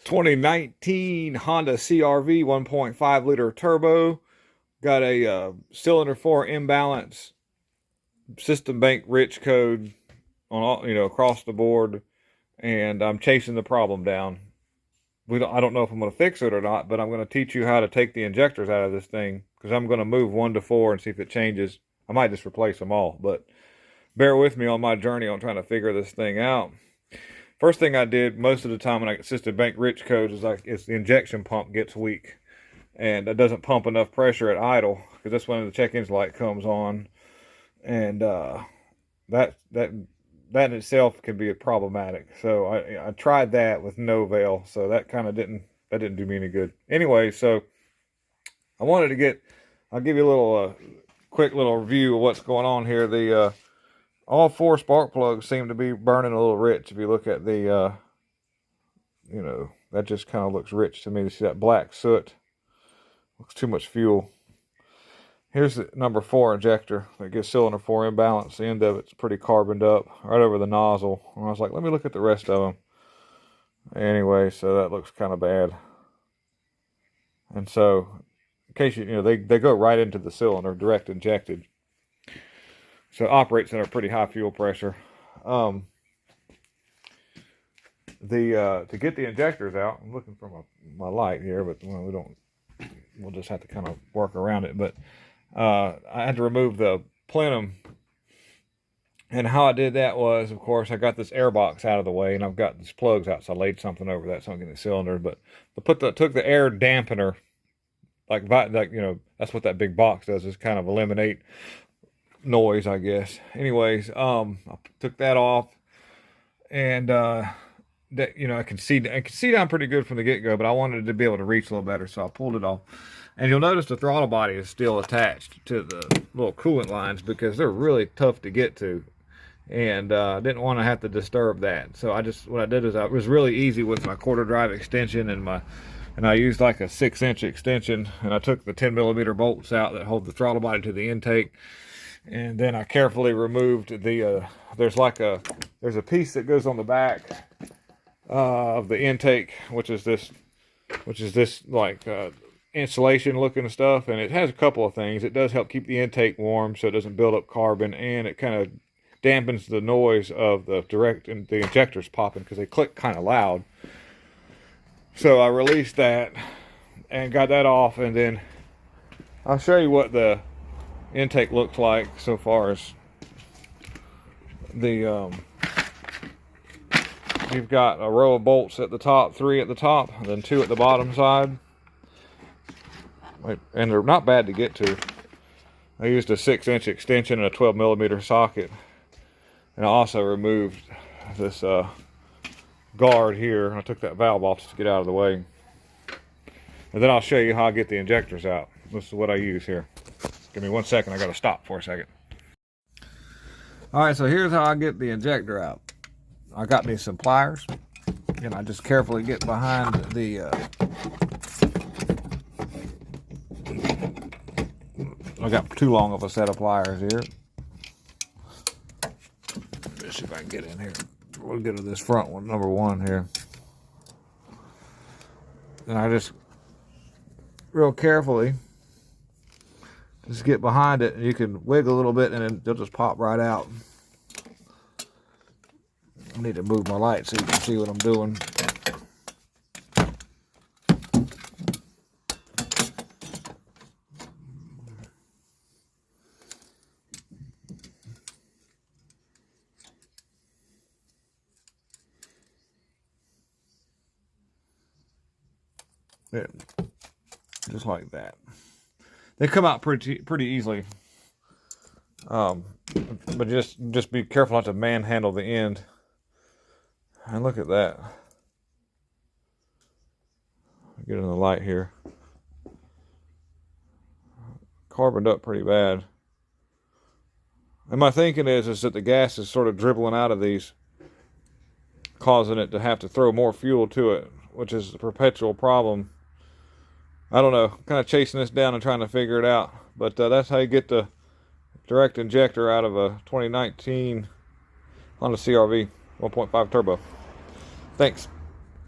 2019 Honda CRV 1.5 liter turbo. Got a cylinder 4 imbalance, system bank rich code on all, across the board, and I'm chasing the problem down. I don't know if I'm going to fix it or not, but I'm going to teach you how to take the injectors out of this thing, because I'm going to move 1 to 4 and see if it changes. I might just replace them all, but bear with me on my journey on trying to figure this thing out. First thing I did most of the time when I get system bank rich codes is the injection pump gets weak, and it doesn't pump enough pressure at idle, because that's when the check engine light comes on, and that in itself can be problematic. So I tried that with no avail, so that kind of didn't do me any good. Anyway, so I'll give you a little quick little review of what's going on here. The all 4 spark plugs seem to be burning a little rich. If you look at the that just kind of looks rich to me. You see that black soot? Looks too much fuel. Here's the number 4 injector that gives cylinder 4 imbalance. The end of it's pretty carboned up right over the nozzle. And I was like, let me look at the rest of them. Anyway, so that looks kind of bad. And so, in case they go right into the cylinder, direct injected. So it operates at a pretty high fuel pressure. To get the injectors out, I'm looking for my light here, but we'll just have to kind of work around it. But I had to remove the plenum, and how I did that was, of course, I got this air box out of the way, and I've got these plugs out, so I laid something over that so I can get the cylinder. But took the air dampener, like that's what that big box does, is kind of eliminate noise, I guess. Anyways, I took that off, and I can see down pretty good from the get-go, but I wanted to be able to reach a little better, so I pulled it off. And you'll notice the throttle body is still attached to the little coolant lines, because they're really tough to get to, and I didn't want to have to disturb that. So what I did is it was really easy with my quarter drive extension and I used like a 6-inch extension, and I took the 10mm bolts out that hold the throttle body to the intake, and then I carefully removed the there's a piece that goes on the back of the intake, which is this like insulation looking stuff, and it has a couple of things. It does help keep the intake warm so it doesn't build up carbon, and it kind of dampens the noise of the injectors popping, because they click kind of loud. So I released that and got that off, and then I'll show you what the intake looks like so far as the you've got a row of bolts at the top, 3 at the top, and then 2 at the bottom side. And they're not bad to get to. I used a 6-inch extension and a 12mm socket. And I also removed this guard here. I took that valve off just to get out of the way. And then I'll show you how I get the injectors out. This is what I use here. Give me 1 second, I gotta stop for a second. Alright, so here's how I get the injector out. I got me some pliers, and I just carefully get behind the I got too long of a set of pliers here. Let's see if I can get in here. We'll get to this front one, number 1 here. And I just real carefully just get behind it, and you can wiggle a little bit, and then they'll just pop right out. I need to move my light so you can see what I'm doing. There, just like that. They come out pretty easily, but just be careful not to manhandle the end. And look at that. Get in the light here. Carboned up pretty bad. And my thinking is that the gas is sort of dribbling out of these, causing it to have to throw more fuel to it, which is a perpetual problem. I don't know, kind of chasing this down and trying to figure it out. But that's how you get the direct injector out of a 2019 Honda CRV 1.5 turbo. Thanks.